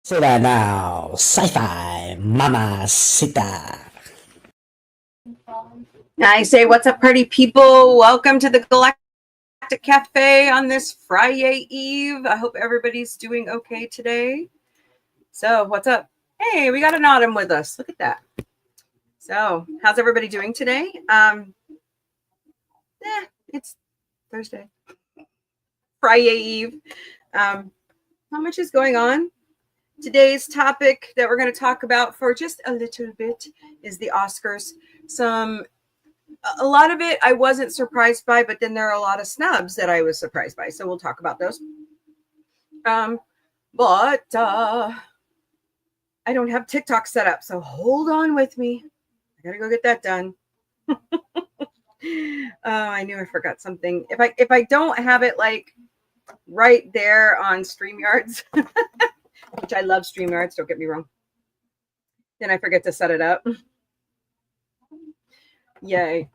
Say that now, Sci-Fi Mamacita. I say, what's up, party people? Welcome to the Galactic Cafe on this Friday Eve. I hope everybody's doing okay today. So, what's up? Hey, we got an Autumn with us. Look at that. So, how's everybody doing today? It's Thursday, Friday Eve. Not much is going on. Today's topic that we're going to talk about for just a little bit is the Oscars. A lot of it I wasn't surprised by, but then there are a lot of snubs that I was surprised by. So we'll talk about those. But I don't have TikTok set up, so hold on with me. I gotta go get that done. I knew I forgot something. If I don't have it like right there on StreamYards, which I love StreamYards, don't get me wrong, then I forget to set it up. Yay.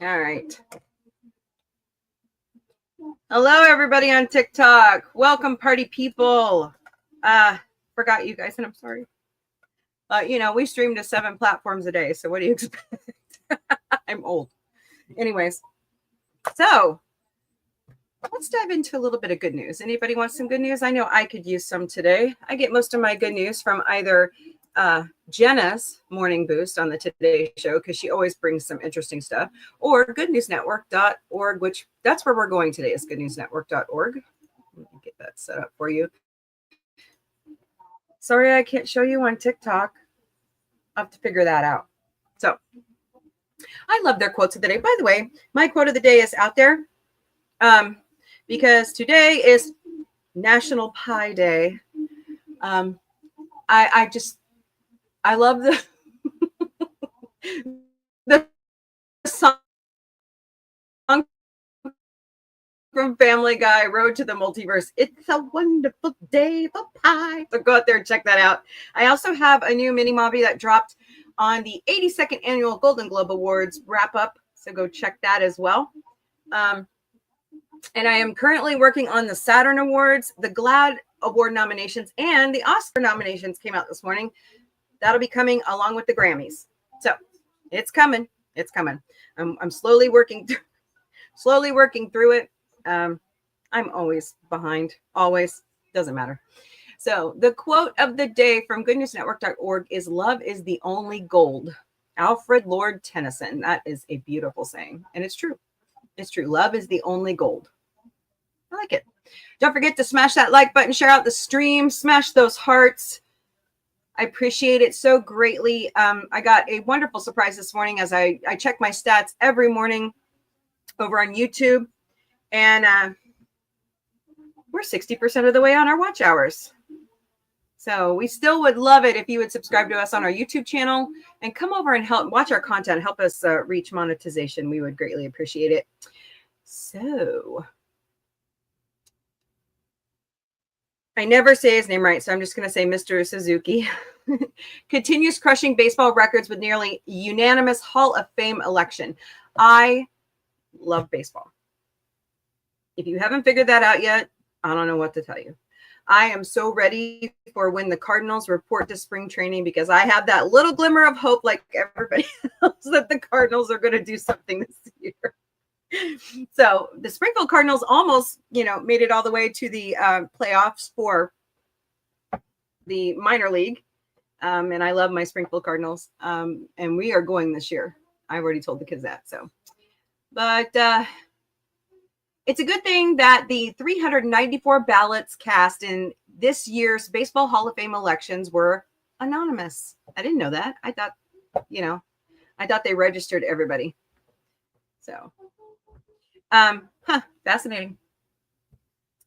All right. Hello, everybody on TikTok. Welcome, party people. Forgot you guys, and I'm sorry. We stream to 7 platforms a day, so what do you expect? I'm old. Anyways, so let's dive into a little bit of good news. Anybody want some good news? I know I could use some today. I get most of my good news from either Jenna's Morning Boost on the Today Show, because she always brings some interesting stuff, or goodnewsnetwork.org, which that's where we're going today, is goodnewsnetwork.org. Let me get that set up for you. Sorry, I can't show you on TikTok. I'll have to figure that out. So I love their quotes of the day. By the way, my quote of the day is out there because today is National Pie Day. I love the song from Family Guy, Road to the Multiverse. It's a wonderful day for pie. So go out there and check that out. I also have a new mini Mombie that dropped on the 82nd Annual Golden Globe Awards wrap up. So go check that as well. And I am currently working on the Saturn Awards, the GLAAD Award nominations, and the Oscar nominations came out this morning. That'll be coming along with the Grammys. So it's coming. It's coming. I'm slowly working through it. I'm always behind. Always. Doesn't matter. So the quote of the day from goodnewsnetwork.org is, "Love is the only gold." Alfred Lord Tennyson. That is a beautiful saying. And it's true. It's true. Love is the only gold. I like it. Don't forget to smash that like button, share out the stream, smash those hearts. I appreciate it so greatly. I got a wonderful surprise this morning as I check my stats every morning over on YouTube. And we're 60% of the way on our watch hours. So we still would love it if you would subscribe to us on our YouTube channel and come over and help watch our content, help us reach monetization. We would greatly appreciate it. So I never say his name right, so I'm just going to say Mr. Suzuki continues crushing baseball records with nearly unanimous Hall of Fame election. I love baseball. If you haven't figured that out yet, I don't know what to tell you. I am so ready for when the Cardinals report to spring training because I have that little glimmer of hope like everybody else that the Cardinals are going to do something this year. So the Springfield Cardinals almost, made it all the way to the playoffs for the minor league. And I love my Springfield Cardinals. And we are going this year. I've already told the kids that. But it's a good thing that the 394 ballots cast in this year's Baseball Hall of Fame elections were anonymous. I didn't know that. I thought they registered everybody. So, fascinating.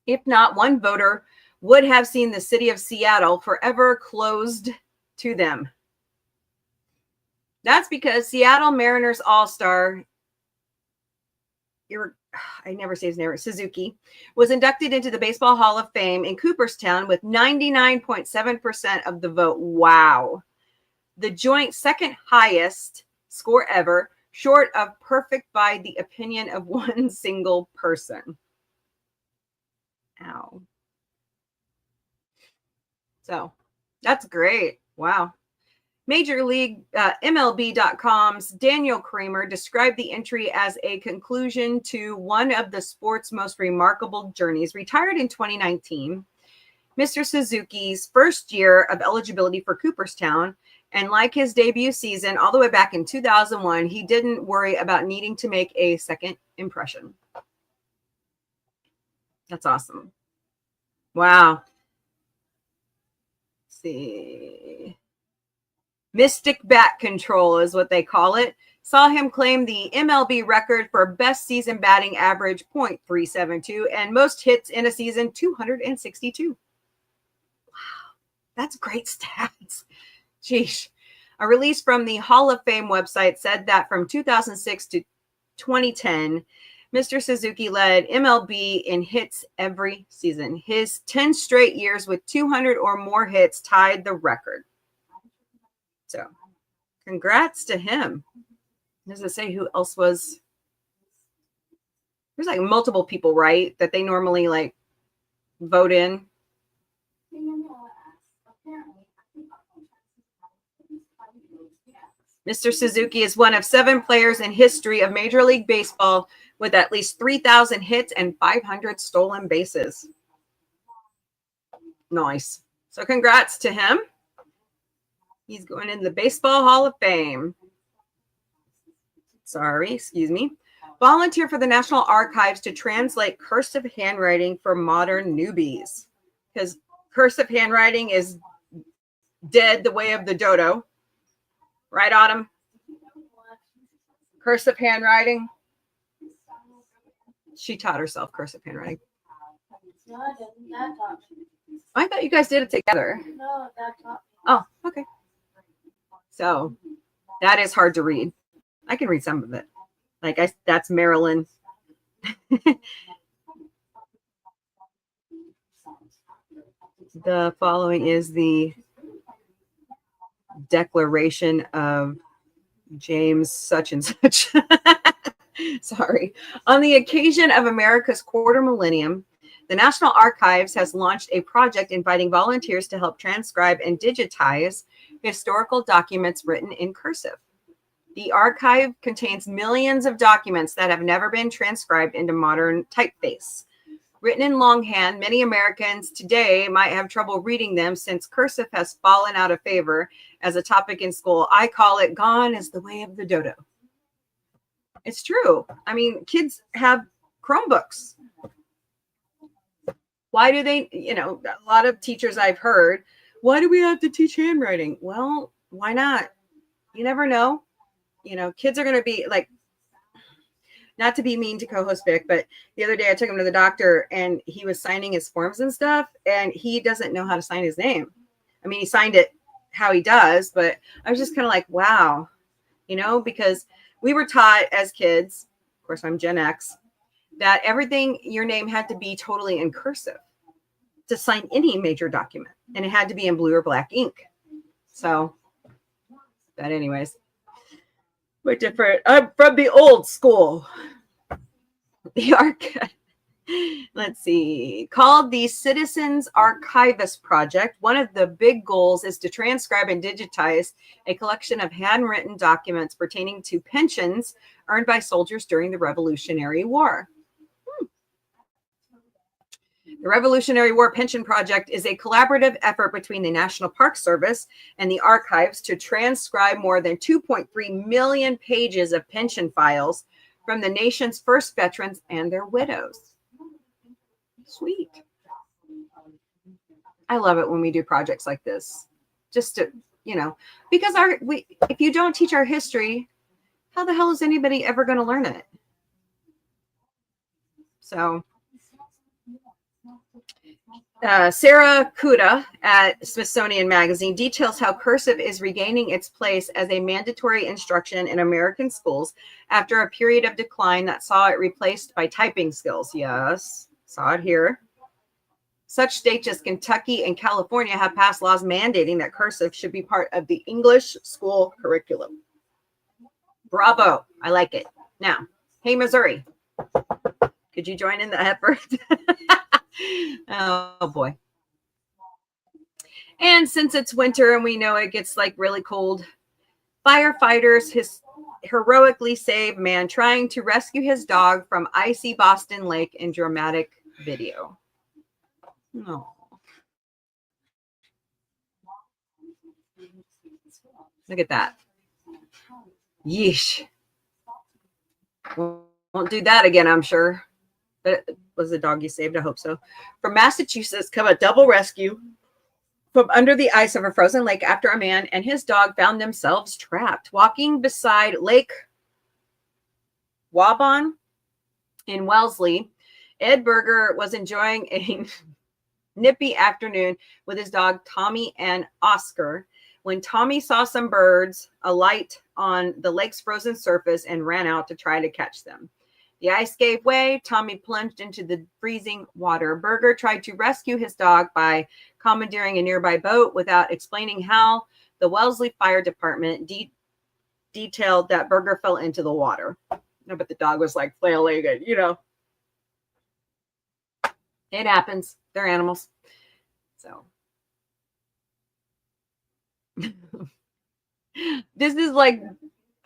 If not, one voter would have seen the city of Seattle forever closed to them. That's because Seattle Mariners All-Star, I never say his name, Suzuki, was inducted into the Baseball Hall of Fame in Cooperstown with 99.7% of the vote. Wow. The joint second highest score ever, short of perfect by the opinion of one single person. Ow. So that's great. Wow. Major League MLB.com's Daniel Kramer described the entry as a conclusion to one of the sport's most remarkable journeys. Retired in 2019, Mr. Suzuki's first year of eligibility for Cooperstown, and like his debut season all the way back in 2001, he didn't worry about needing to make a second impression. That's awesome. Wow. Let's see. Mystic bat control is what they call it. Saw him claim the MLB record for best season batting average, .372, and most hits in a season, 262. Wow, that's great stats. Sheesh. A release from the Hall of Fame website said that from 2006 to 2010, Mr. Suzuki led MLB in hits every season. His 10 straight years with 200 or more hits tied the record. So congrats to him. Does it say who else was? There's like multiple people, right? That they normally like vote in. Mr. Suzuki is one of 7 players in history of Major League Baseball with at least 3,000 hits and 500 stolen bases. Nice. So congrats to him. He's going in the Baseball Hall of Fame. Excuse me. Volunteer for the National Archives to translate cursive handwriting for modern newbies. Because cursive handwriting is dead the way of the dodo. Right, Autumn? Cursive handwriting. She taught herself cursive handwriting. No, I didn't. Dad taught me. I thought you guys did it together. No, Dad taught me. Oh, okay. So that is hard to read. I can read some of it. That's Marilyn. The following is the Declaration of James such and such. Sorry. On the occasion of America's quarter millennium, the National Archives has launched a project inviting volunteers to help transcribe and digitize historical documents written in cursive. The archive contains millions of documents that have never been transcribed into modern typeface. Written in longhand, many Americans today might have trouble reading them since cursive has fallen out of favor as a topic in school. I call it gone is the way of the dodo. It's true. I mean, kids have Chromebooks. Why do they, a lot of teachers I've heard, why do we have to teach handwriting? Well, why not? You never know. Kids are going to be like, not to be mean to co-host Vic, but the other day I took him to the doctor and he was signing his forms and stuff, and he doesn't know how to sign his name. I mean, he signed it how he does, but I was just kind of like, wow, because we were taught as kids, of course, I'm Gen X, that everything, your name had to be totally in cursive to sign any major document, and it had to be in blue or black ink. So, but anyways, we're different. I'm from the old school. The archive. Let's see. Called the Citizens Archivist Project, one of the big goals is to transcribe and digitize a collection of handwritten documents pertaining to pensions earned by soldiers during the Revolutionary War. The Revolutionary War Pension Project is a collaborative effort between the National Park Service and the archives to transcribe more than 2.3 million pages of pension files from the nation's first veterans and their widows. Sweet. I love it when we do projects like this. Just to, because if you don't teach our history, how the hell is anybody ever going to learn it? So, Sarah Kuda at Smithsonian Magazine details how cursive is regaining its place as a mandatory instruction in American schools after a period of decline that saw it replaced by typing skills. Yes, saw it here. Such states as Kentucky and California have passed laws mandating that cursive should be part of the English school curriculum. Bravo. I like it. Now, hey, Missouri, could you join in the effort? Oh boy. And since it's winter and we know it gets like really cold, firefighters heroically save man trying to rescue his dog from icy Boston Lake in dramatic video. Oh. Look at that. Yeesh. Won't do that again, I'm sure. But it was the dog you saved. I hope so. From Massachusetts, come a double rescue from under the ice of a frozen lake after a man and his dog found themselves trapped. Walking beside Lake Waban in Wellesley, Ed Berger was enjoying a nippy afternoon with his dog Tommy and Oscar when Tommy saw some birds alight on the lake's frozen surface and ran out to try to catch them. The ice gave way. Tommy plunged into the freezing water. Berger tried to rescue his dog by commandeering a nearby boat without explaining how. The Wellesley Fire Department detailed that Berger fell into the water. But the dog was like flailing and, it happens. They're animals. So this is like,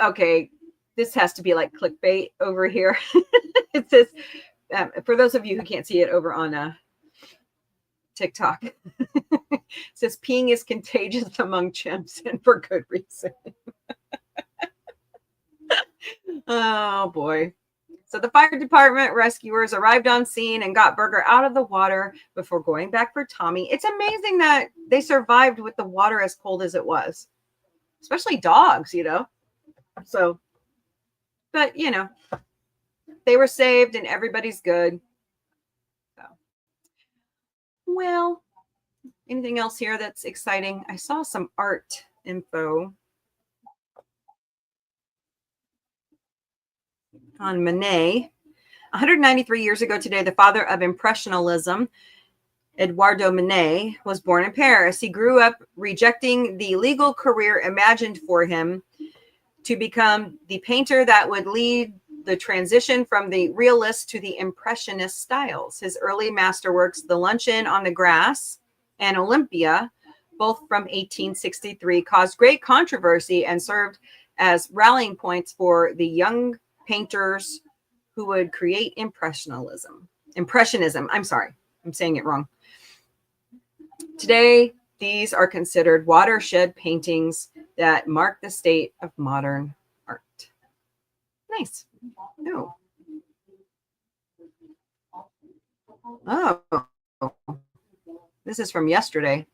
okay, this has to be like clickbait over here. It says, for those of you who can't see it over on TikTok, it says peeing is contagious among chimps and for good reason. Oh boy. So the fire department rescuers arrived on scene and got Berger out of the water before going back for Tommy. It's amazing that they survived with the water as cold as it was, especially dogs, So, but they were saved and everybody's good. So, well, anything else here that's exciting? I saw some art info on Manet. 193 years ago today, the father of Impressionism, Eduardo Manet, was born in Paris. He grew up rejecting the legal career imagined for him to become the painter that would lead the transition from the realist to the impressionist styles. His early masterworks, The Luncheon on the Grass and Olympia, both from 1863, caused great controversy and served as rallying points for the young painters who would create impressionism. I'm sorry, I'm saying it wrong. Today, these are considered watershed paintings that mark the state of modern art. Nice. No. Oh, this is from yesterday.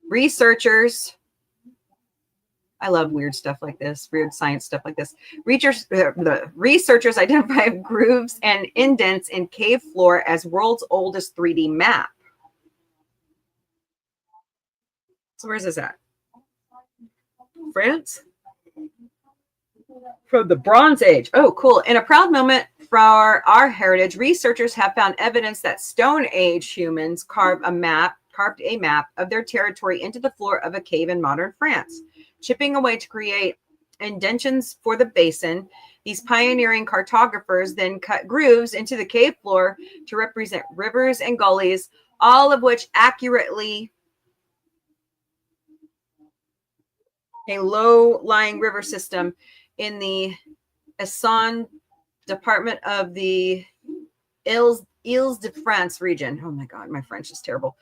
Researchers, I love weird stuff like this, weird science stuff like this. The researchers identify grooves and indents in cave floor as world's oldest 3D map. So where's this at? France? From the Bronze Age. Oh, cool. In a proud moment for our heritage, researchers have found evidence that Stone Age humans carved a map of their territory into the floor of a cave in modern France, chipping away to create indentions for the basin. These pioneering cartographers then cut grooves into the cave floor to represent rivers and gullies, all of which accurately a low-lying river system in the Essonne department of the Île-de-France region. Oh my God, my French is terrible.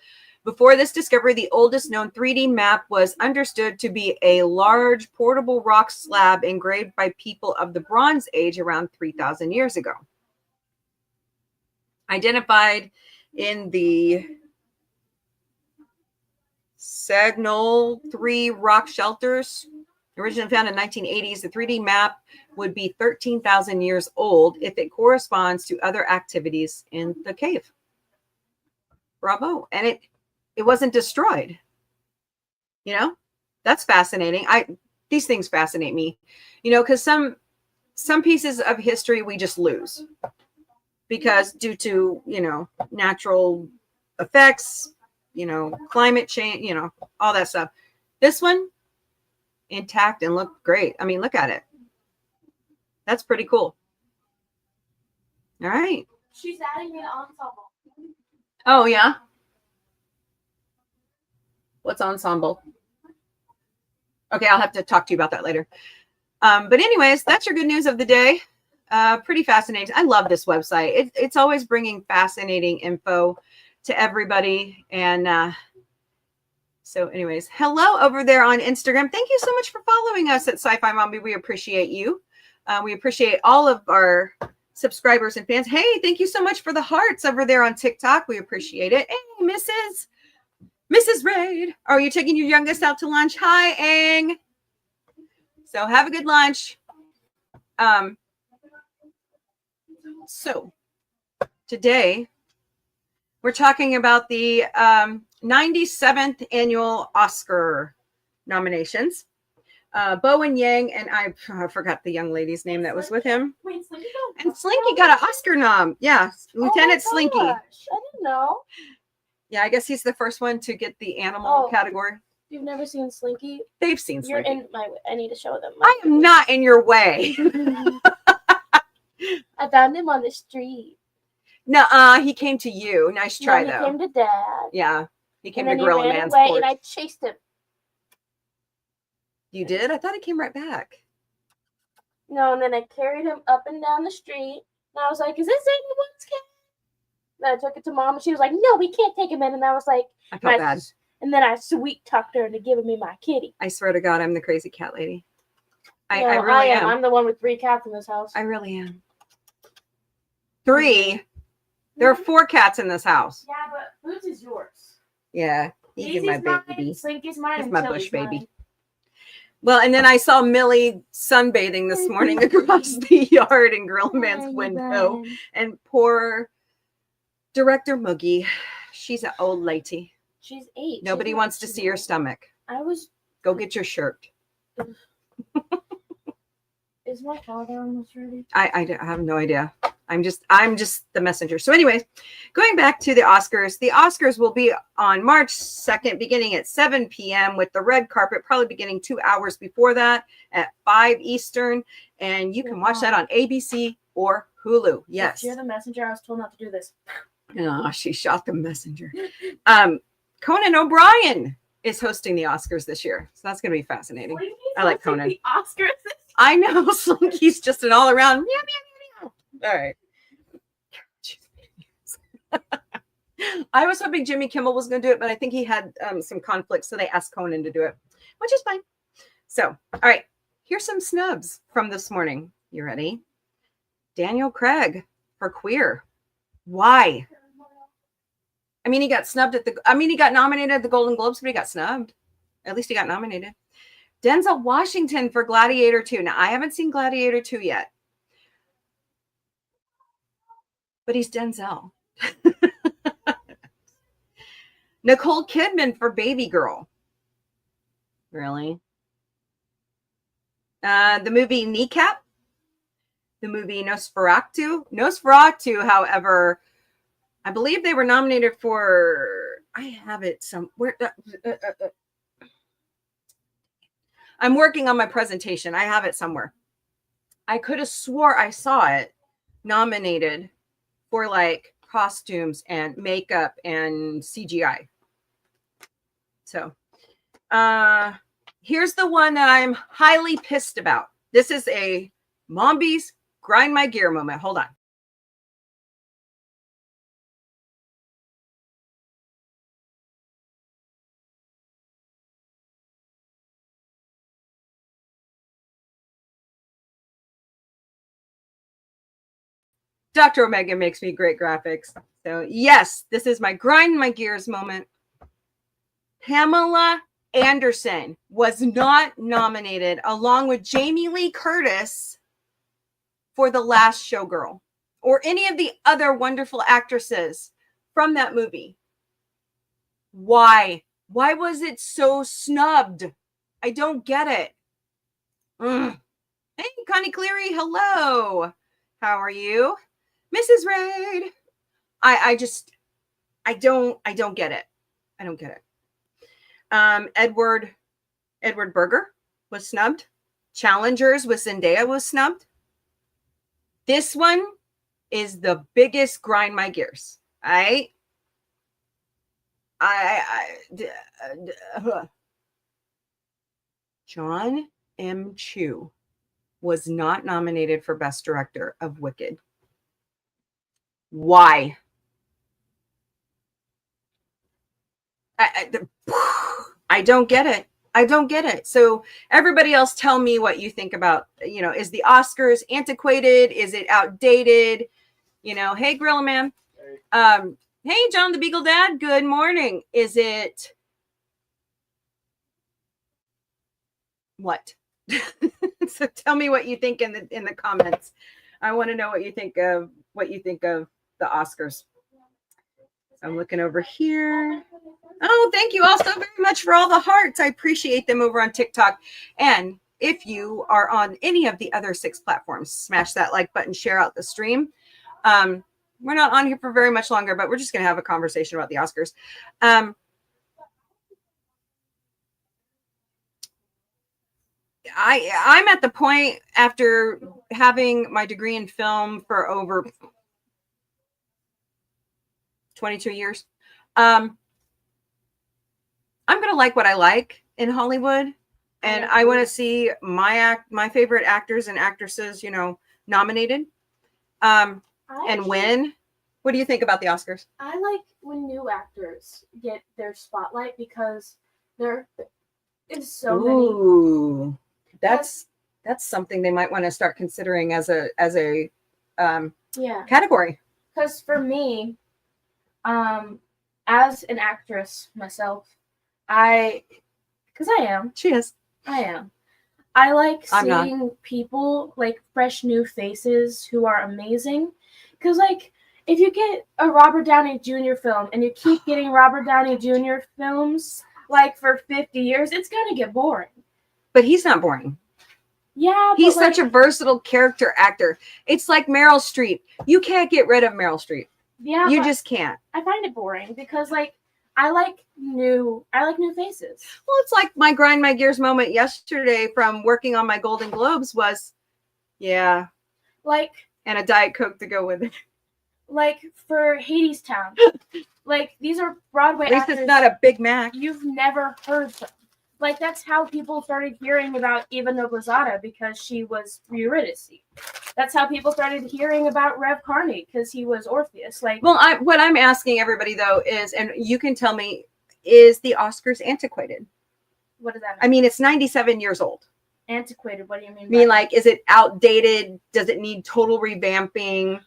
Before this discovery, the oldest known 3D map was understood to be a large portable rock slab engraved by people of the Bronze Age around 3,000 years ago. Identified in the Sagnol 3 rock shelters, originally found in 1980s, the 3D map would be 13,000 years old if it corresponds to other activities in the cave. Bravo. And it wasn't destroyed. You know, that's fascinating. These things fascinate me, you know, because some pieces of history we just lose because due to, you know, natural effects, you know, climate change, you know, all that stuff. This one intact and looked great. I mean, look at it. That's pretty cool. All right. She's adding me to ensemble. Oh, yeah. What's ensemble? Okay, I'll have to talk to you about that later. But anyways, that's your good news of the day. Pretty fascinating. I love this website. It's always bringing fascinating info to everybody. And so anyways, hello over there on Instagram. Thank you so much for following us at Sci-Fi Mombie. We appreciate you. We appreciate all of our subscribers and fans. Hey, thank you so much for the hearts over there on TikTok. We appreciate it. Hey, Mrs. Raid, are you taking your youngest out to lunch? Hi, Ang. So have a good lunch. So today we're talking about the 97th annual Oscar nominations. Bowen Yang and I forgot the young lady's name that was with him. Wait, Slinky got And Slinky got an Oscar nom. Yeah, Lieutenant Slinky. I didn't know. Yeah, I guess he's the first one to get the animal category. You've never seen Slinky? They've seen Slinky. You're in my way. I need to show them. I am not in your way. I found him on the street. No, he came to you. Nice try, He though. came to Dad. Yeah, he came And to then Gorilla he ran Man's away, porch. and I chased him. You did? I thought he came right back. No, and then I carried him up and down the street. And I was like, "Is this anyone's cat?" And I took it to Mom, and she was like, "No, we can't take him in." And I was like, I felt bad. And then I sweet talked her into giving me my kitty. I swear to God, I'm the crazy cat lady. I No, really am. I'm the one with 3 cats in this house. I really am. 3? There are 4 cats in this house. Yeah, but Boots is yours. Yeah, he's my Daisy's baby. mine, Slinky's mine, He's and my Tilly's bush baby. mine. Well, and then I saw Millie sunbathing this morning across the yard in Gorilla Man's window. And poor director Moogie, she's an old lady. She's 8. Nobody wants to see her stomach. I was. Go get your shirt. Is my father almost ready? I have no idea. I'm just the messenger. So anyways, going back to the Oscars will be on March 2nd, beginning at 7 p.m. with the red carpet, probably beginning 2 hours before that at 5 Eastern. And you can watch that on ABC or Hulu. Yes. If you're the messenger, I was told not to do this. Oh, she shot the messenger. Conan O'Brien is hosting the Oscars this year. So that's going to be fascinating. I like Conan. The Oscars. I know. Slinky's just an all-around meow, meow, meow, meow. All right. I was hoping Jimmy Kimmel was going to do it, but I think he had some conflicts, so they asked Conan to do it, which is fine. So, all right. Here's some snubs from this morning. You ready? Daniel Craig for Queer. Why? I mean, he got nominated at the Golden Globes, but he got snubbed. At least he got nominated. Denzel Washington for Gladiator 2. Now, I haven't seen Gladiator 2 yet, but he's Denzel. Nicole Kidman for Baby Girl. Really? The movie Kneecap. The movie Nosferatu. Nosferatu, however, I believe they were nominated for, I have it somewhere. I'm working on my presentation. I have it somewhere. I could have swore I saw it nominated for like costumes and makeup and CGI. So here's the one that I'm highly pissed about. This is a Mombie's grind my gear moment. Hold on. Dr. Omega makes me great graphics. So yes, this is my grind my gears moment. Pamela Anderson was not nominated along with Jamie Lee Curtis for The Last Showgirl or any of the other wonderful actresses from that movie. Why? Why was it so snubbed? I don't get it. Hey, Connie Cleary, hello. How are you? Mrs. Raid. I don't get it. I don't get it. Edward Berger was snubbed. Challengers with Zendaya was snubbed. This one is the biggest grind my gears. John M. Chu was not nominated for Best Director of Wicked. Why? I don't get it. I don't get it. So everybody else tell me what you think about, is the Oscars antiquated? Is it outdated? Hey, Gorilla Man. Hey, John the Beagle Dad. Good morning. Is it what? So tell me what you think in the comments. I want to know what you think of the Oscars. I'm looking over here. Oh, thank you all so very much for all the hearts. I appreciate them over on TikTok. And if you are on any of the other 6 platforms, smash that like button, share out the stream. We're not on here for very much longer, but we're just going to have a conversation about the Oscars. I'm at the point after having my degree in film for over 22 years. I'm going to like what I like in Hollywood. And I want to see my favorite actors and actresses, nominated. And win. What do you think about the Oscars? I like when new actors get their spotlight because there is so many. That's something they might want to start considering as a category. Because for me, as an actress myself, I like seeing people, like fresh new faces who are amazing. Because like if you get a Robert Downey Jr. film and you keep getting Robert Downey Jr. films like for 50 years, it's gonna get boring. But he's not boring. Yeah, he's such a versatile character actor. It's like Meryl Streep. You can't get rid of Meryl Streep. Yeah, you just can't. I find it boring because like I like new faces. Well, it's like my grind my gears moment yesterday from working on my Golden Globes was, and a Diet Coke to go with it. Like for Hadestown, like these are Broadway actors. At least it's not a Big Mac. You've never heard them. Like that's how people started hearing about Eva Noblezada because she was Eurydice. That's how people started hearing about Rev Carney because he was Orpheus. Like, well, what I'm asking everybody though is, and you can tell me, is the Oscars antiquated? What does that mean? I mean, it's 97 years old. Antiquated? What do you mean? I mean, like, is it outdated? Does it need total revamping?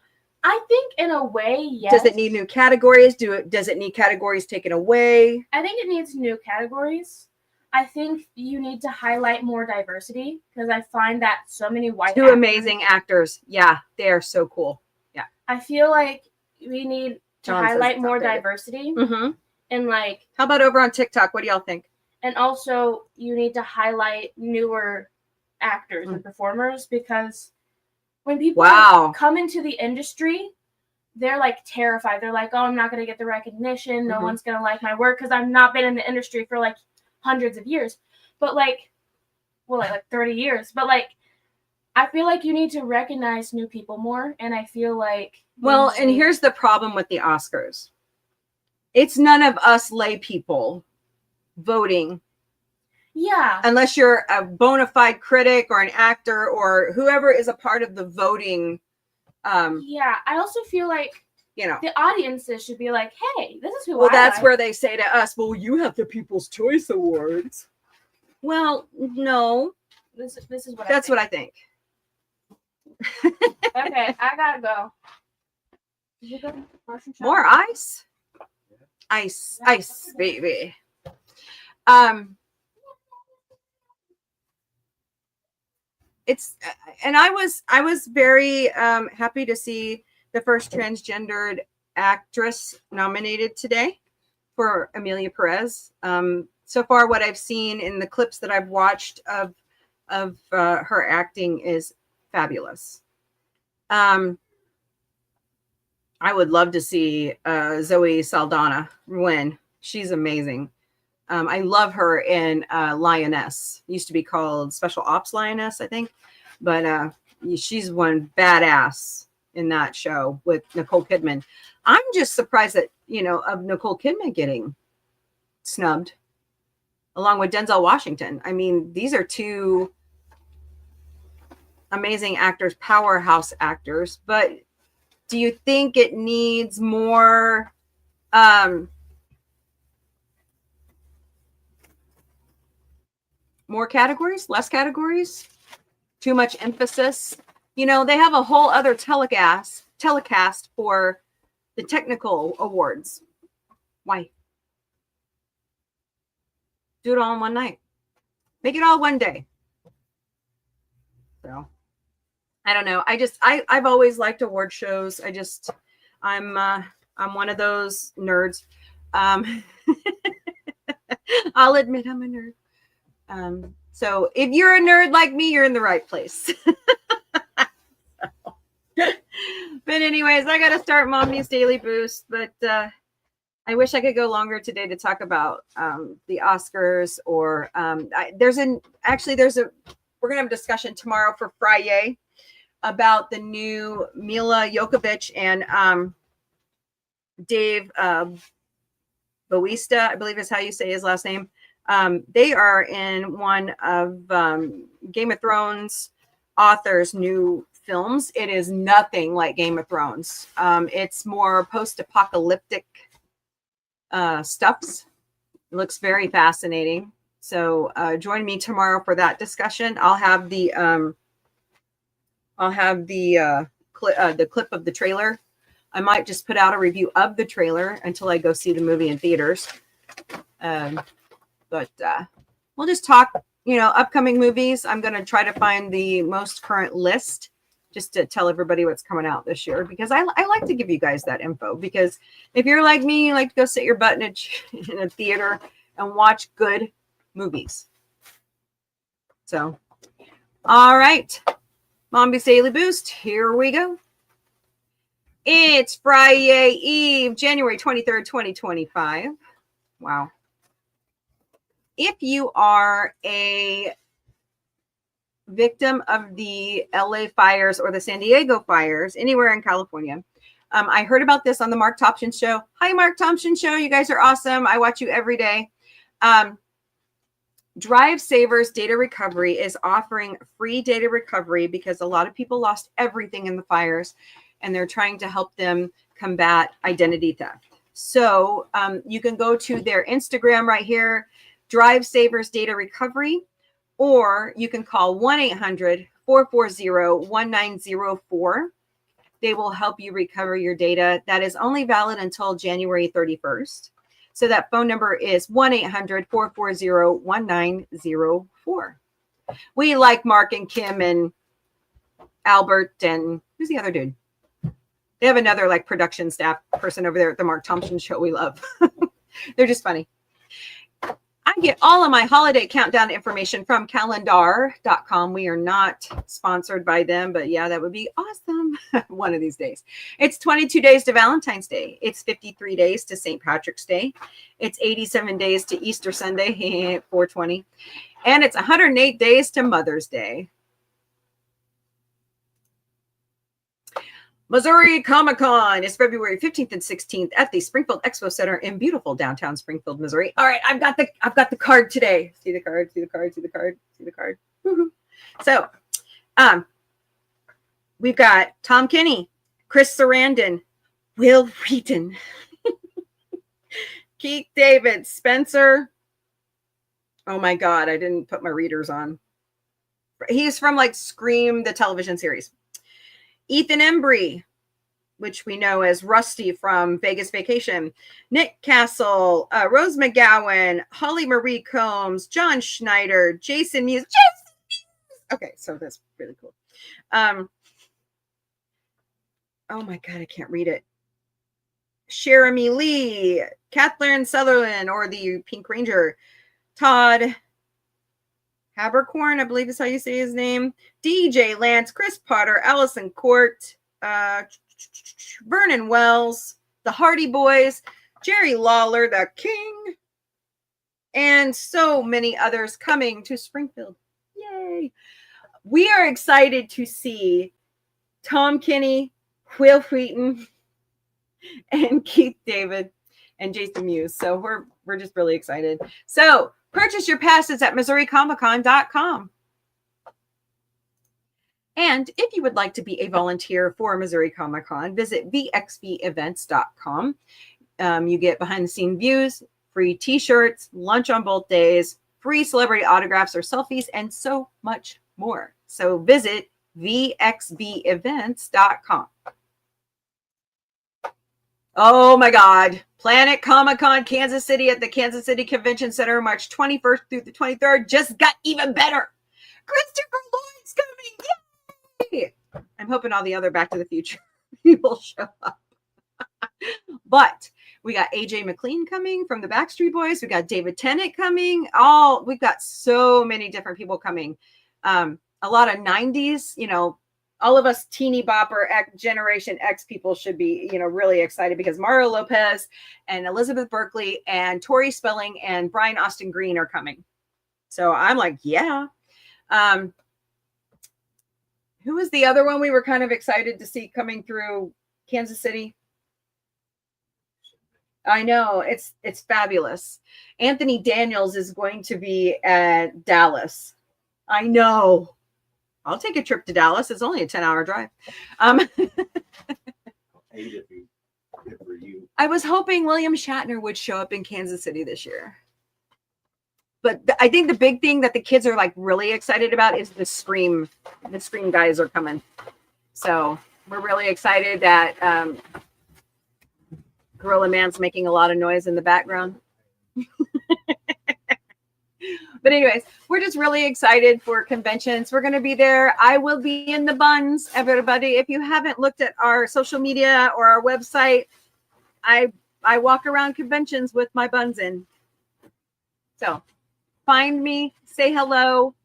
I think in a way, yes. Does it need new categories? Does it need categories taken away? I think it needs new categories. I think you need to highlight more diversity because I find that so many white Two amazing actors. Yeah, they are so cool. Yeah. I feel like we need to highlight more diversity. Mm-hmm. And like, how about over on TikTok? What do y'all think? And also, you need to highlight newer actors and performers because when people come into the industry, they're like terrified. They're like, oh, I'm not going to get the recognition. No one's going to like my work because I've not been in the industry for like hundreds of years. But like 30 years. But like, I feel like you need to recognize new people more. And I feel like. Well, and here's the problem with the Oscars. It's none of us lay people voting. Yeah. Unless you're a bona fide critic or an actor or whoever is a part of the voting. Yeah. I also feel like, the audiences should be like, hey, this is who Well, that's where they say to us, well, you have the People's Choice Awards. Well, no. This is what That's what I think. Okay, I gotta go. Did you go to more ice? Ice, baby. It's and I was very happy to see the first transgendered actress nominated today for Amelia Perez. So far, what I've seen in the clips that I've watched of her acting is fabulous. I would love to see Zoe Saldana win. She's amazing. I love her in Lioness. Used to be called Special Ops Lioness, I think. But she's one badass in that show with Nicole Kidman. I'm just surprised that, of Nicole Kidman getting snubbed along with Denzel Washington. I mean, these are two amazing actors, powerhouse actors. But do you think it needs more more categories, less categories, too much emphasis? They have a whole other telecast for the technical awards. Why? Do it all in one night. Make it all one day. So I don't know. I've always liked award shows. I'm one of those nerds. I'll admit I'm a nerd. So if you're a nerd like me, you're in the right place. But anyways, I got to start Mombie's Daily Boost. But I wish I could go longer today to talk about the Oscars or we're going to have a discussion tomorrow for Friday about the new Mila Jovovich and Dave Bautista, I believe is how you say his last name. They are in one of Game of Thrones author's new films. It is nothing like Game of Thrones. It's more post-apocalyptic stuffs. It looks very fascinating. So join me tomorrow for that discussion. I'll have the clip of the trailer. I might just put out a review of the trailer until I go see the movie in theaters. But we'll just talk, upcoming movies. I'm going to try to find the most current list just to tell everybody what's coming out this year, because I like to give you guys that info, because if you're like me, you like to go sit your butt in a theater and watch good movies. So, all right. Mombie's Daily Boost. Here we go. It's Friday Eve, January 23rd, 2025. Wow. If you are a victim of the LA fires or the San Diego fires, anywhere in California, I heard about this on the Mark Thompson Show. Hi, Mark Thompson Show. You guys are awesome. I watch you every day. Drive Savers Data Recovery is offering free data recovery because a lot of people lost everything in the fires, and they're trying to help them combat identity theft. So you can go to their Instagram right here, Drive Savers Data Recovery, or you can call 1-800-440-1904. They will help you recover your data. That is only valid until January 31st. So that phone number is 1-800-440-1904. We like Mark and Kim and Albert and who's the other dude? They have another like production staff person over there at the Mark Thompson show we love. They're just funny. I get all of my holiday countdown information from calendar.com. We are not sponsored by them, but yeah, that would be awesome one of these days. It's 22 days to Valentine's Day. It's 53 days to St. Patrick's Day. It's 87 days to Easter Sunday, 420. And it's 108 days to Mother's Day. Missouri Comic-Con is February 15th and 16th at the Springfield Expo Center in beautiful downtown Springfield, Missouri. All right, I've got the card today. See the card, see the card, see the card, see the card. Woo-hoo. So, we've got Tom Kenny, Chris Sarandon, Will Wheaton, Keith David, Spencer. Oh my God, I didn't put my readers on. He's from like Scream, the television series. Ethan Embry, which we know as Rusty from Vegas Vacation, Nick Castle, Rose McGowan, Holly Marie Combs, John Schneider, Jason Mewes. Okay, so that's really cool. Oh my God, I can't read it. Jeremy Lee, Kathleen Sutherland, or the Pink Ranger, Todd Habercorn, I believe is how you say his name. DJ Lance, Chris Potter, Allison Court, Vernon Wells, the Hardy Boys, Jerry Lawler, the King, and so many others coming to Springfield. Yay! We are excited to see Tom Kenny, Will Wheaton, and Keith David and Jason Mewes. So we're just really excited. So purchase your passes at MissouriComicCon.com. And if you would like to be a volunteer for Missouri Comic Con, visit vxvevents.com. You get behind-the-scenes views, free t-shirts, lunch on both days, free celebrity autographs or selfies, and so much more. So visit vxvevents.com. Oh my God. Planet Comic-Con Kansas City at the Kansas City Convention Center, March 21st through the 23rd, just got even better. Christopher Lloyd's coming. Yay! I'm hoping all the other Back to the Future people show up. But we got AJ McLean coming from the Backstreet Boys. We got David Tennant coming. We've got so many different people coming. A lot of 90s, all of us teeny bopper Generation X people should be, really excited because Mario Lopez and Elizabeth Berkley and Tori Spelling and Brian Austin Green are coming. So I'm like, yeah. Who was the other one we were kind of excited to see coming through Kansas City? I know, it's fabulous. Anthony Daniels is going to be at Dallas. I know. I'll take a trip to Dallas. It's only a 10-hour drive. I was hoping William Shatner would show up in Kansas City this year. But I think the big thing that the kids are like really excited about is the Scream. The Scream guys are coming. So we're really excited that Gorilla Man's making a lot of noise in the background. But anyways, we're just really excited for conventions. We're going to be there. I will be in the buns, everybody. If you haven't looked at our social media or our website, I walk around conventions with my buns in. So find me, say hello.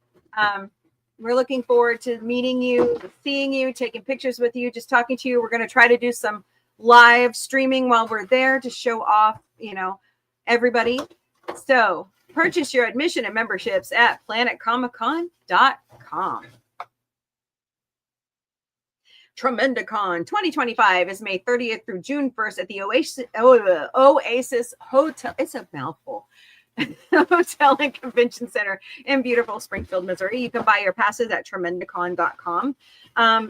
We're looking forward to meeting you, seeing you, taking pictures with you, just talking to you. We're going to try to do some live streaming while we're there to show off, everybody. So purchase your admission and memberships at planetcomiccon.com. Tremendicon 2025 is May 30th through June 1st at the Oasis Hotel. It's a mouthful. Hotel and Convention Center in beautiful Springfield, Missouri. You can buy your passes at tremendicon.com.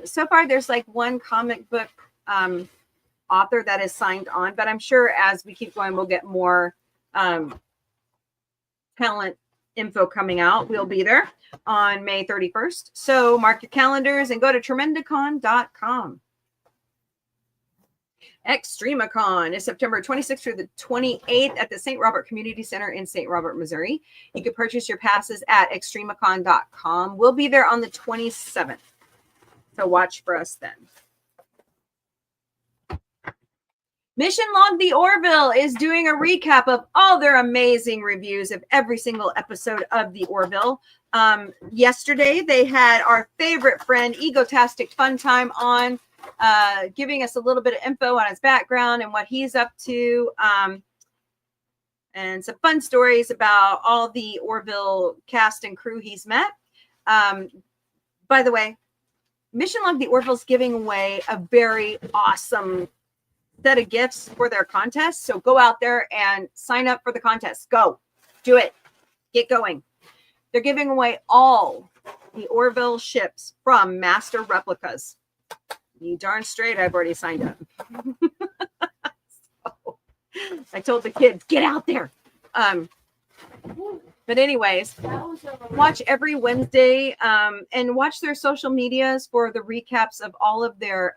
So far, there's like one comic book author that is signed on, but I'm sure as we keep going, we'll get more talent info coming out. We'll be there on May 31st. So mark your calendars and go to tremendacon.com. Extremacon is September 26th through the 28th at the St. Robert Community Center in St. Robert, Missouri. You can purchase your passes at extremacon.com. We'll be there on the 27th. So watch for us then. Mission Log the Orville is doing a recap of all their amazing reviews of every single episode of the Orville. Yesterday, they had our favorite friend, Egotastic Fun Time, on, giving us a little bit of info on his background and what he's up to, and some fun stories about all the Orville cast and crew he's met. By the way, Mission Log the Orville is giving away a very awesome set of gifts for their contest. So go out there and sign up for the contest. Go. Do it. Get going. They're giving away all the Orville ships from Master Replicas. You darn straight, I've already signed up. So, I told the kids, get out there. But anyways, watch every Wednesday and watch their social medias for the recaps of all of their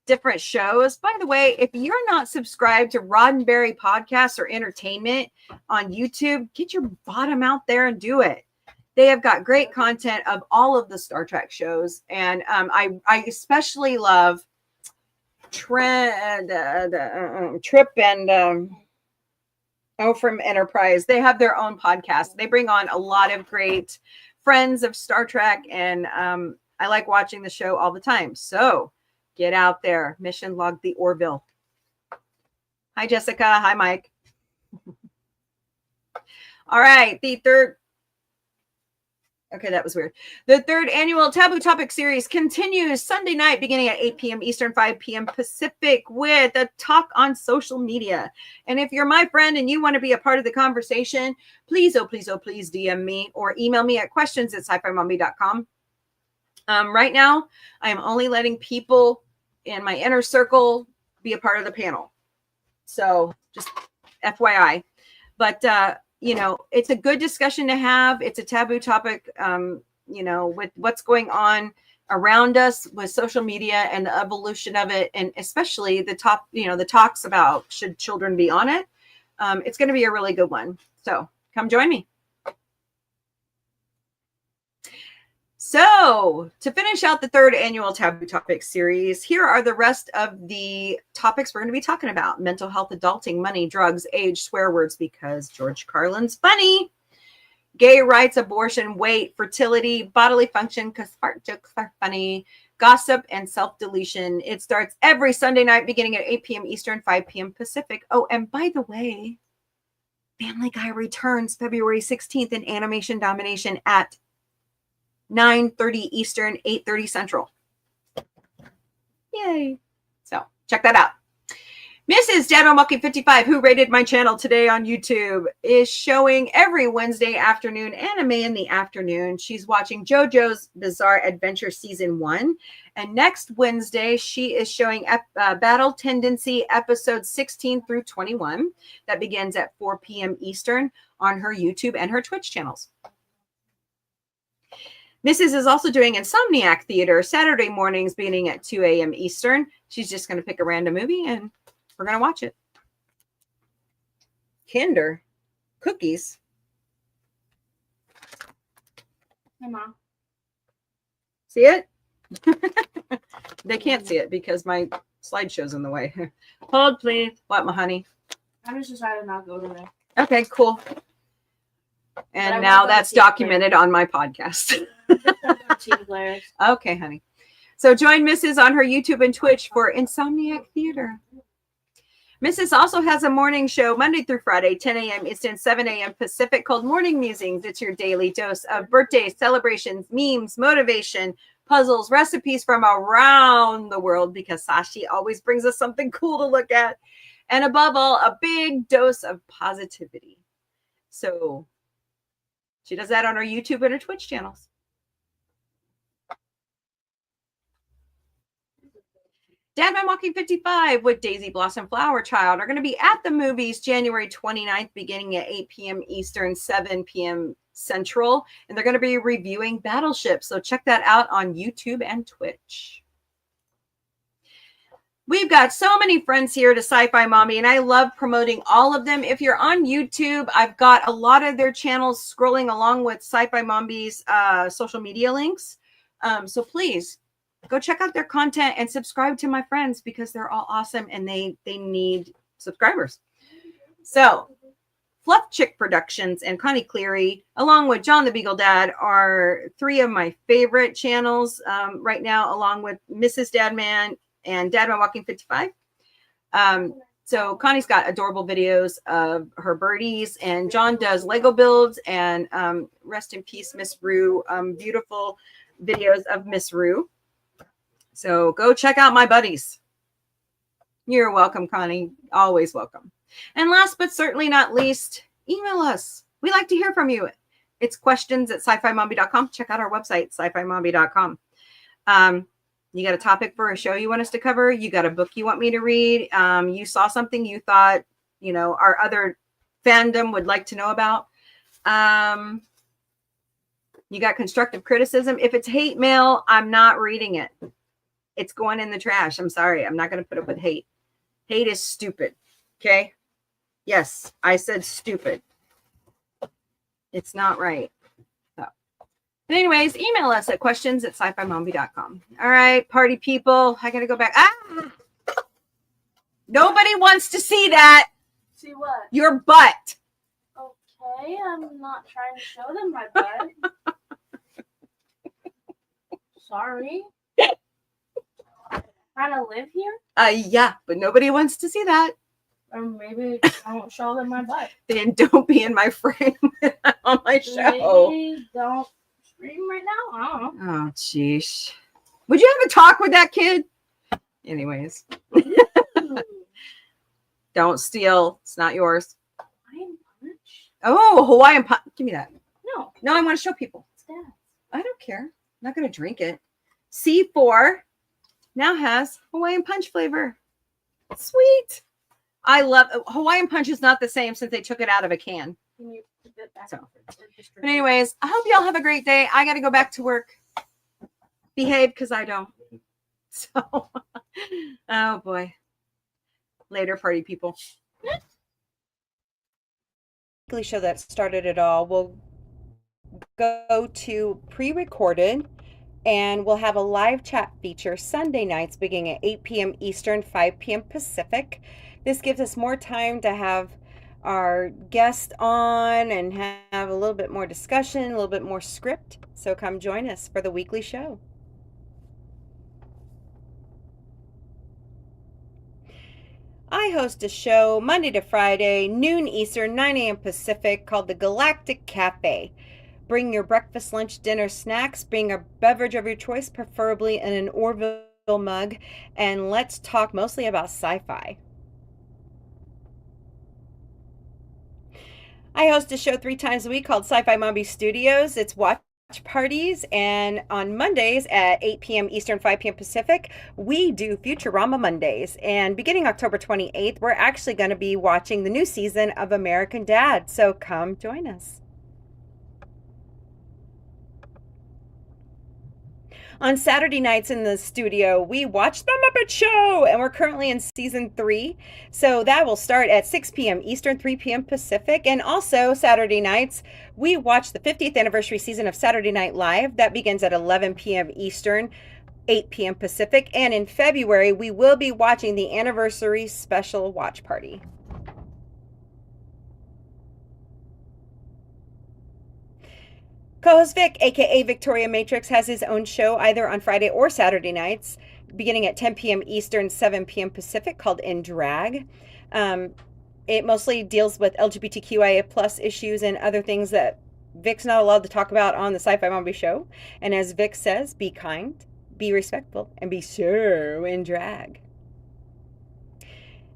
different shows. By the way, if you're not subscribed to Roddenberry Podcasts or Entertainment on YouTube, get your bottom out there and do it. They have got great content of all of the Star Trek shows. And I especially love Trip and from Enterprise. They have their own podcast. They bring on a lot of great friends of Star Trek. And I like watching the show all the time. So get out there. Mission Log the Orville. Hi, Jessica. Hi, Mike. All right. Okay, that was weird. The third annual Taboo Topic series continues Sunday night beginning at 8 p.m. Eastern, 5 p.m. Pacific with a talk on social media. And if you're my friend and you want to be a part of the conversation, please, oh, please, oh, please DM me or email me at questions@sci-fi-mombie.com. Right now, I am only letting people in my inner circle be a part of the panel. So just FYI. But, you know, it's a good discussion to have. It's a taboo topic, you know, with what's going on around us with social media and the evolution of it. And especially the talks about should children be on it. It's going to be a really good one. So come join me. So to finish out the third annual Taboo Topic series, here are the rest of the topics we're going to be talking about. Mental health, adulting, money, drugs, age, swear words, because George Carlin's funny. Gay rights, abortion, weight, fertility, bodily function, because fart jokes are funny. Gossip and self-deletion. It starts every Sunday night beginning at 8 p.m. Eastern, 5 p.m. Pacific. Oh, and by the way, Family Guy returns February 16th in Animation Domination at 9:30 Eastern, 8:30 Central. Yay. So check that out. Mrs. DanoMucky55, who rated my channel today on YouTube, is showing every Wednesday afternoon anime in the afternoon. She's watching JoJo's Bizarre Adventure Season 1. And next Wednesday, she is showing Battle Tendency episodes 16 through 21. That begins at 4 p.m. Eastern on her YouTube and her Twitch channels. Mrs. is also doing Insomniac Theater Saturday mornings beginning at 2 a.m. Eastern. She's just going to pick a random movie and we're going to watch it. Kinder cookies. Hey, Mom. See it? They can't see it because my slideshow's in the way. Hold, please. What, my honey? I just decided not to go to there. Okay, cool. And now that's documented on my podcast. Okay, honey. So join Mrs. on her YouTube and Twitch for Insomniac Theater. Mrs. also has a morning show Monday through Friday, 10 a.m. Eastern, 7 a.m. Pacific, called Morning Musings. It's your daily dose of birthdays, celebrations, memes, motivation, puzzles, recipes from around the world, because Sashi always brings us something cool to look at. And above all, a big dose of positivity. So she does that on her YouTube and her Twitch channels. Dad Man Walking 55 with Daisy Blossom Flower Child are going to be at the movies January 29th, beginning at 8 p.m. Eastern, 7 p.m. Central. And they're going to be reviewing Battleship. So check that out on YouTube and Twitch. We've got so many friends here to Sci-Fi Mombie, and I love promoting all of them. If you're on YouTube, I've got a lot of their channels scrolling along with Sci-Fi Mombie's social media links. So please go check out their content and subscribe to my friends because they're all awesome and they need subscribers. So Fluff Chick Productions and Connie Cleary, along with John the Beagle Dad, are three of my favorite channels right now, along with Mrs. Dadman and Dadman Walking 55. So Connie's got adorable videos of her birdies, and John does Lego builds, and rest in peace, Miss Rue. Beautiful videos of Miss Rue. So go check out my buddies. You're welcome, Connie. Always welcome. And last but certainly not least, email us. We like to hear from you. It's questions@sci-fi-mombie.com. Check out our website, sci-fi-mombie.com. You got a topic for a show you want us to cover? You got a book you want me to read? You saw something you thought, our other fandom would like to know about? You got constructive criticism? If it's hate mail, I'm not reading it. It's going in the trash. I'm sorry. I'm not going to put up with hate. Hate is stupid. Okay? Yes, I said stupid. It's not right. So, but anyways, email us at questions@sci-fi-mombie.com. All right, party people. I got to go back. Nobody wants to see that. See what? Your butt. Okay, I'm not trying to show them my butt. Sorry. Trying to live here? Yeah, but nobody wants to see that. Or maybe I won't show them my butt. Then don't be in my frame on my show. Maybe don't stream right now. I don't know. Oh, jeez. Would you have a talk with that kid? Anyways. Don't steal. It's not yours. Hawaiian punch? Oh, Hawaiian punch. Give me that. No. No, I want to show people. It's Dad's. I don't care. I'm not going to drink it. C4 now has Hawaiian punch flavor. Sweet. I love Hawaiian punch is not the same since they took it out of a can. Can you put that back? So, but anyways, I hope y'all have a great day. I got to go back to work. Behave because I don't. So, oh boy. Later, party people. Weekly show that started it all. We'll go to pre-recorded, and we'll have a live chat feature Sunday nights beginning at 8 p.m. Eastern, 5 p.m. Pacific. This gives us more time to have our guest on and have a little bit more discussion, a little bit more script. So come join us for the weekly show. I host a show Monday to Friday, noon Eastern, 9 a.m. Pacific, called the Galactic Cafe. Bring your breakfast, lunch, dinner, snacks. Bring a beverage of your choice, preferably in an Orville mug. And let's talk mostly about sci-fi. I host a show 3 times a week called Sci-Fi Mombie Studios. It's watch parties, and on Mondays at 8 p.m. Eastern, 5 p.m. Pacific, we do Futurama Mondays. And beginning October 28th, we're actually going to be watching the new season of American Dad. So come join us. On Saturday nights in the studio, we watch The Muppet Show, and we're currently in season 3. So that will start at 6 p.m. Eastern, 3 p.m. Pacific. And also Saturday nights, we watch the 50th anniversary season of Saturday Night Live. That begins at 11 p.m. Eastern, 8 p.m. Pacific. And in February, we will be watching the anniversary special watch party. Co-host Vic, aka Victoria Matrix, has his own show either on Friday or Saturday nights, beginning at 10 p.m. Eastern, 7 p.m. Pacific, called In Drag. It mostly deals with LGBTQIA plus issues and other things that Vic's not allowed to talk about on the Sci-Fi Mombie show. And as Vic says, be kind, be respectful, and be so in drag.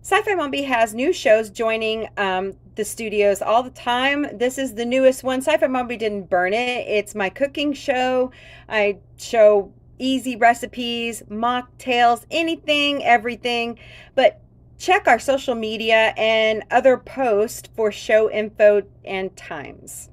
Sci-Fi Mombie has new shows joining the studios all the time. This is the newest one. Sci-Fi Mombie Didn't Burn It. It's my cooking show. I show easy recipes, mocktails, anything, everything. But check our social media and other posts for show info and times.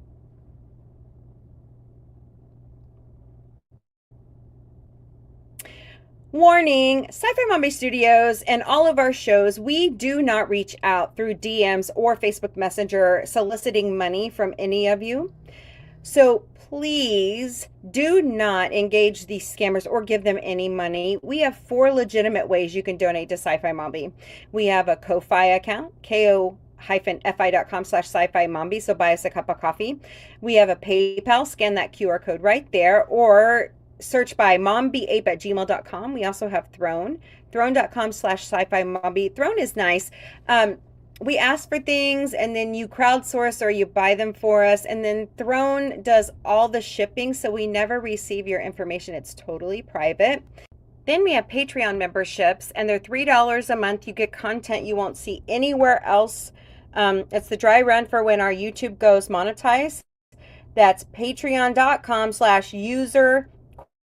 Warning, Sci-Fi Mombie Studios and all of our shows, we do not reach out through DMs or Facebook Messenger soliciting money from any of you. So please do not engage these scammers or give them any money. We have 4 legitimate ways you can donate to Sci-Fi Mombie. We have a Ko-Fi account, ko-fi.com/sci-fi mombie, so buy us a cup of coffee. We have a PayPal, scan that QR code right there, or search by mombie8@gmail.com. We also have Throne, throne.com/sci-fi mombie. Throne is nice. We ask for things and then you crowdsource or you buy them for us, and then Throne does all the shipping, so we never receive your information. It's totally private. Then we have Patreon memberships, and they're $3 a month. You get content you won't see anywhere else. It's the dry run for when our YouTube goes monetized. That's patreon.com/user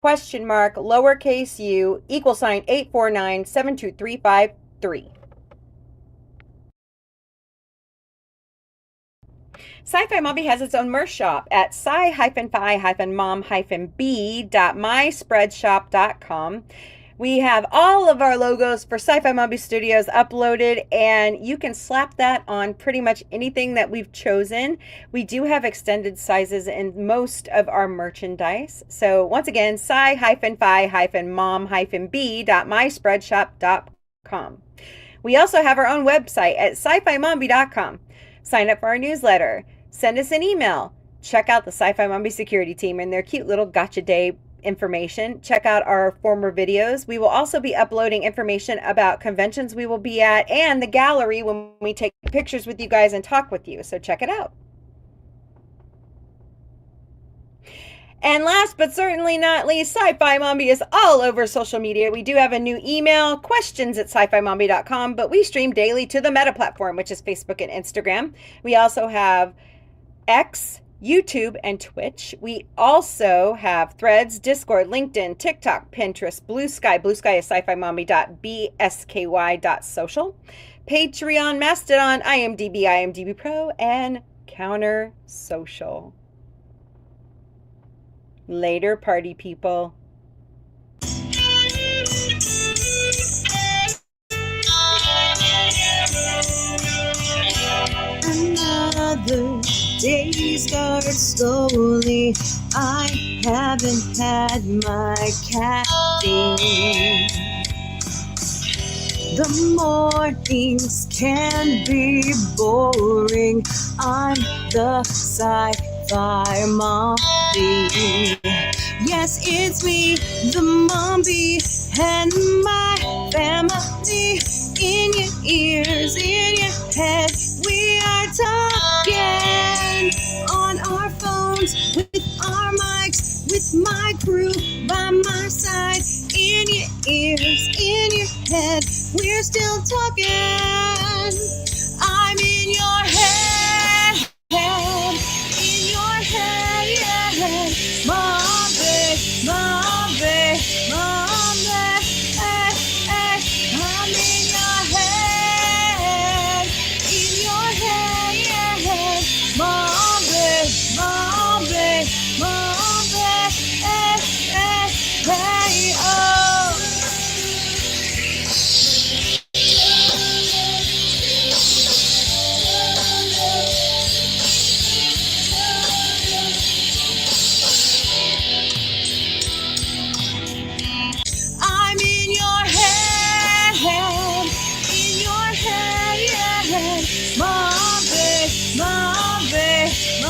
$lowercase u =849722353. Sci-Fi Mombie has its own merch shop at sci-fi-mom-b.myspreadshop.com. We have all of our logos for Sci-Fi Mombie Studios uploaded, and you can slap that on pretty much anything that we've chosen. We do have extended sizes in most of our merchandise. So once again, sci-fi-mom-b.myspreadshop.com. We also have our own website at sci-fi-mombie.com. Sign up for our newsletter. Send us an email. Check out the Sci-Fi Mombie security team and their cute little gotcha day information. Check out our former videos. We will also be uploading information about conventions we will be at and the gallery when we take pictures with you guys and talk with you. So check it out. And last but certainly not least, Sci-Fi Mombie is all over social media. We do have a new email, questions@sci-fi-mombie.com, but we stream daily to the Meta platform, which is Facebook and Instagram. We also have X, YouTube, and Twitch. We also have Threads, Discord, LinkedIn, TikTok, Pinterest, Blue Sky. Blue Sky is sci-fi-mombie.bsky.social. Patreon, Mastodon, IMDb, IMDb Pro, and Counter Social. Later, party people. Another day starts slowly. I haven't had my caffeine. The mornings can be boring. I'm the Sci-Fi Mombie. Yes, it's me, the Mombie, and my family. In your ears, in your head, we are talking on our phones, with our mics, with my crew by my side. In your ears, in your head, we're still talking. I'm in your head, in your head, Mombie, Mombie, Mombie, I'm in your head, Mombie, Mombie, Mombie, hey, oh. I'm in your head, Mombie, Mombie, Mombie.